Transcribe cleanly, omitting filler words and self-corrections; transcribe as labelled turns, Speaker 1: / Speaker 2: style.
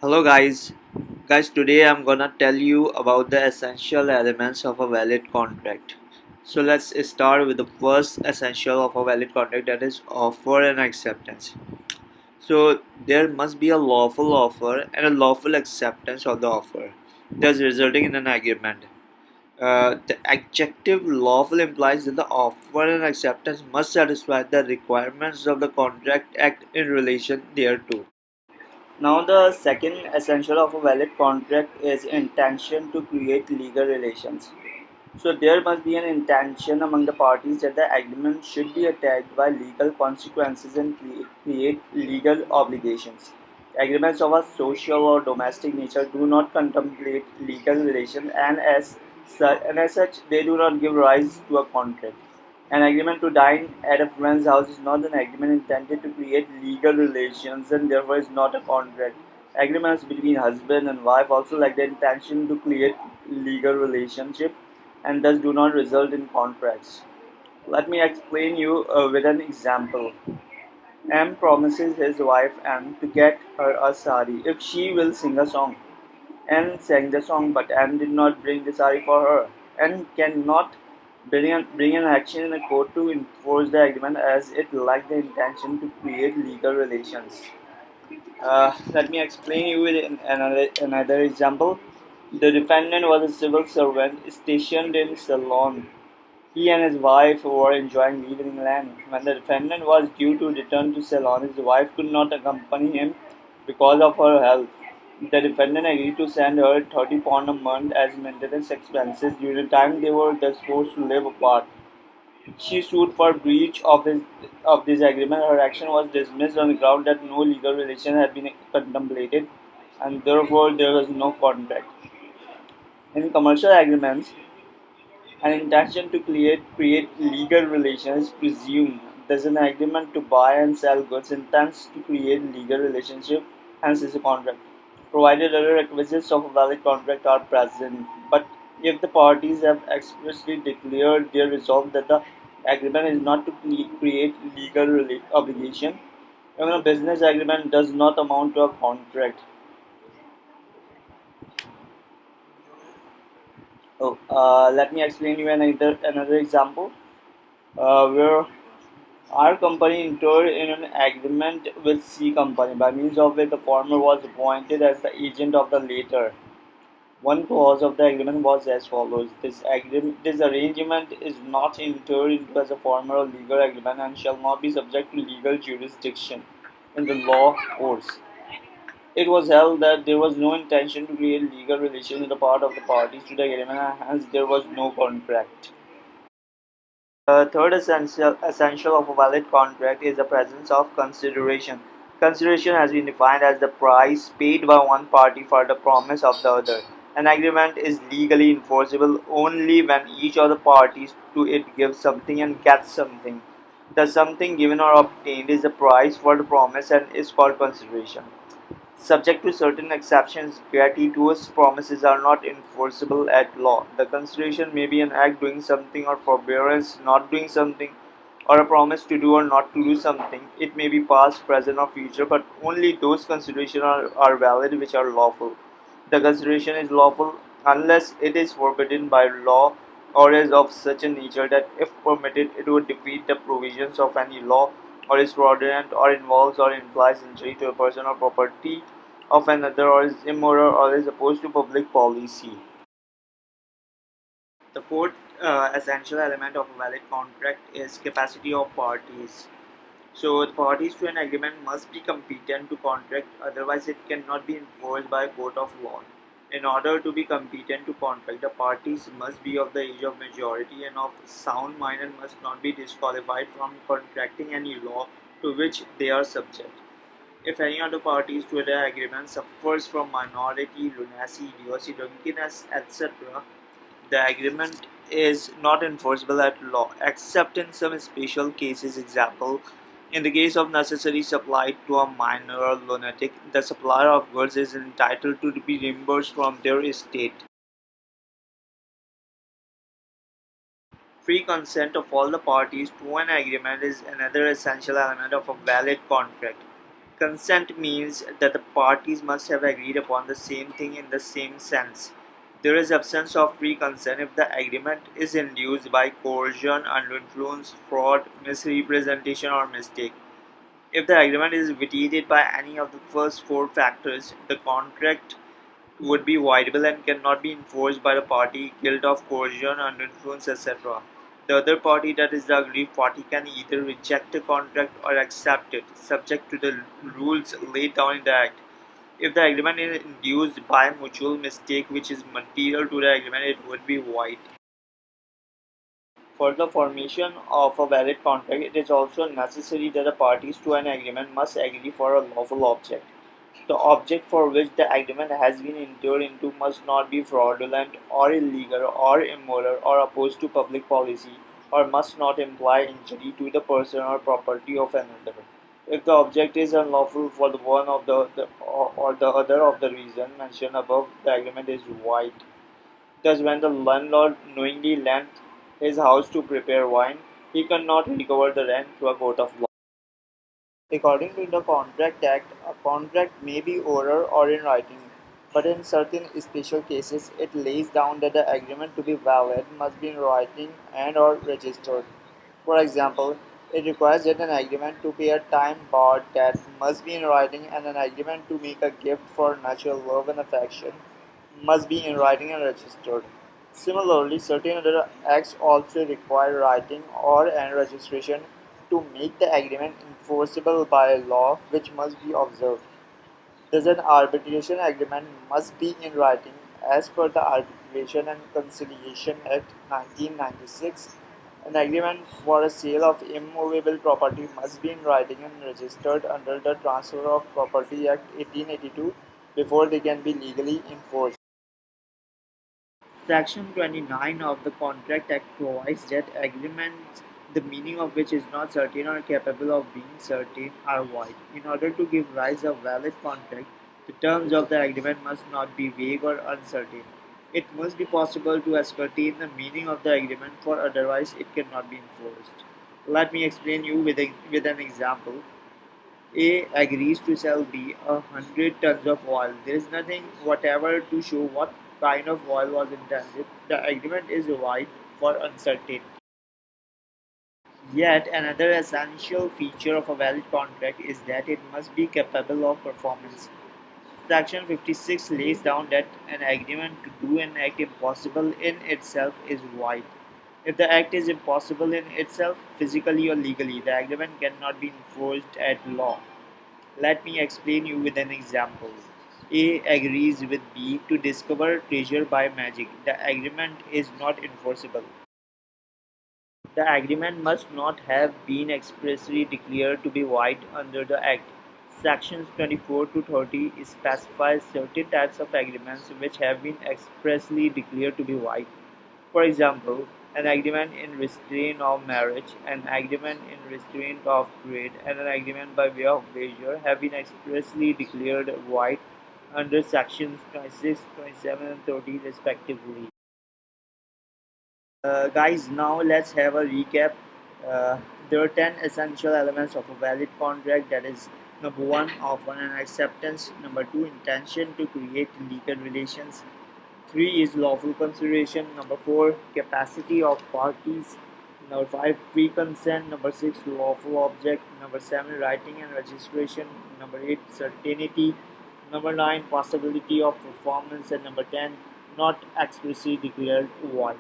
Speaker 1: Hello guys, today I'm gonna tell you about the essential elements of a valid contract. So let's start with the first essential of a valid contract, that is offer and acceptance. So there must be a lawful offer and a lawful acceptance of the offer, thus resulting in an agreement. The adjective lawful implies that the offer and acceptance must satisfy the requirements of the Contract Act in relation thereto. Now, the second essential of a valid contract is intention to create legal relations. So, there must be an intention among the parties that the agreement should be attacked by legal consequences and create legal obligations. Agreements of a social or domestic nature do not contemplate legal relations, and as such, they do not give rise to a contract. An agreement to dine at a friend's house is not an agreement intended to create legal relations and therefore is not a contract. Agreements between husband and wife also lack the intention to create legal relationship and thus do not result in contracts. Let me explain you with an example. M promises his wife M to get her a sari if she will sing a song. N sang the song, but M did not bring the sari for her. N cannot bring an action in a court to enforce the agreement as it lacked the intention to create legal relations. Let me explain you with another example. The defendant was a civil servant stationed in Ceylon. He and his wife were enjoying leave in England. When the defendant was due to return to Ceylon, his wife could not accompany him because of her health. The defendant agreed to send her £30 a month as maintenance expenses during the time they were thus forced to live apart. She sued for breach of this agreement. Her action was dismissed on the ground that no legal relation had been contemplated and therefore there was no contract. In commercial agreements, an intention to create legal relations is presumed. Thus, an agreement to buy and sell goods intends to create legal relationship, hence is a contract, provided other requisites of a valid contract are present. But if the parties have expressly declared their resolve that the agreement is not to create legal obligation, even a business agreement does not amount to a contract. Let me explain you another example where our company entered in an agreement with C company by means of which the former was appointed as the agent of the latter. One clause of the agreement was as follows: this arrangement is not entered into as a formal or legal agreement and shall not be subject to legal jurisdiction in the law courts. It was held that there was no intention to create legal relations on the part of the parties to the agreement and hence there was no contract. Third essential of a valid contract is the presence of consideration. Consideration has been defined as the price paid by one party for the promise of the other. An agreement is legally enforceable only when each of the parties to it gives something and gets something. The something given or obtained is the price for the promise and is called consideration. Subject to certain exceptions, gratuitous promises are not enforceable at law. The consideration may be an act doing something or forbearance not doing something or a promise to do or not to do something. It may be past, present or future, but only those considerations are valid which are lawful. The consideration is lawful unless it is forbidden by law or is of such a nature that if permitted it would defeat the provisions of any law or is fraudulent or involves or implies injury to a person or property of another or is immoral or is opposed to public policy. The fourth essential element of a valid contract is capacity of parties. So the parties to an agreement must be competent to contract, otherwise it cannot be enforced by a court of law. In order to be competent to contract, the parties must be of the age of majority and of sound mind and must not be disqualified from contracting any law to which they are subject. If any of the parties to the agreement suffers from minority, lunacy, idiocy, drunkenness, etc., the agreement is not enforceable at law, except in some special cases. Example, in the case of necessary supply to a minor or lunatic, the supplier of goods is entitled to be reimbursed from their estate. Free consent of all the parties to an agreement is another essential element of a valid contract. Consent means that the parties must have agreed upon the same thing in the same sense. There is absence of free consent if the agreement is induced by coercion, under influence, fraud, misrepresentation, or mistake. If the agreement is vitiated by any of the first four factors, the contract would be voidable and cannot be enforced by the party guilty of coercion, under influence, etc. The other party, that is the aggrieved party, can either reject the contract or accept it, subject to the rules laid down in the Act. If the agreement is induced by mutual mistake which is material to the agreement, it would be void. For the formation of a valid contract, it is also necessary that the parties to an agreement must agree for a lawful object. The object for which the agreement has been entered into must not be fraudulent or illegal or immoral or opposed to public policy, or must not imply injury to the person or property of another. If the object is unlawful for the one of or the other of the reason mentioned above, the agreement is void. Thus, when the landlord knowingly lent his house to prepare wine, he cannot recover the rent through a court of law. According to the Contract Act, a contract may be oral or in writing, but in certain special cases it lays down that the agreement to be valid must be in writing and or registered. For example, it requires that an agreement to pay a time-barred debt must be in writing, and an agreement to make a gift for natural love and affection must be in writing and registered. Similarly, certain other acts also require writing or and registration to make the agreement enforceable by law, which must be observed. Thus, an arbitration agreement must be in writing as per the Arbitration and Conciliation Act 1996. An agreement for a sale of immovable property must be in writing and registered under the Transfer of Property Act 1882 before they can be legally enforced. Section 29 of the Contract Act provides that agreements, the meaning of which is not certain or capable of being certain, are void. In order to give rise to a valid contract, the terms of the agreement must not be vague or uncertain. It must be possible to ascertain the meaning of the agreement, for otherwise it cannot be enforced. Let me explain you with an example. A agrees to sell B 100 tons of oil. There is nothing whatever to show what kind of oil was intended. The agreement is void for uncertainty. Yet another essential feature of a valid contract is that it must be capable of performance. Section 56 lays down that an agreement to do an act impossible in itself is void. If the act is impossible in itself, physically or legally, the agreement cannot be enforced at law. Let me explain you with an example. A agrees with B to discover treasure by magic. The agreement is not enforceable. The agreement must not have been expressly declared to be void under the Act. Sections 24 to 30 specify certain types of agreements which have been expressly declared to be void. For example, an agreement in restraint of marriage, an agreement in restraint of trade, and an agreement by way of wager have been expressly declared void under sections 26, 27, and 30 respectively. Guys, now let's have a recap. Uh, there are 10 essential elements of a valid contract, that is, number one, offer and acceptance, number two, intention to create legal relations, three is lawful consideration, number four, capacity of parties, number five, free consent, number six, lawful object, number seven, writing and registration, number eight, certainty, number nine, possibility of performance, and number 10, not expressly declared void.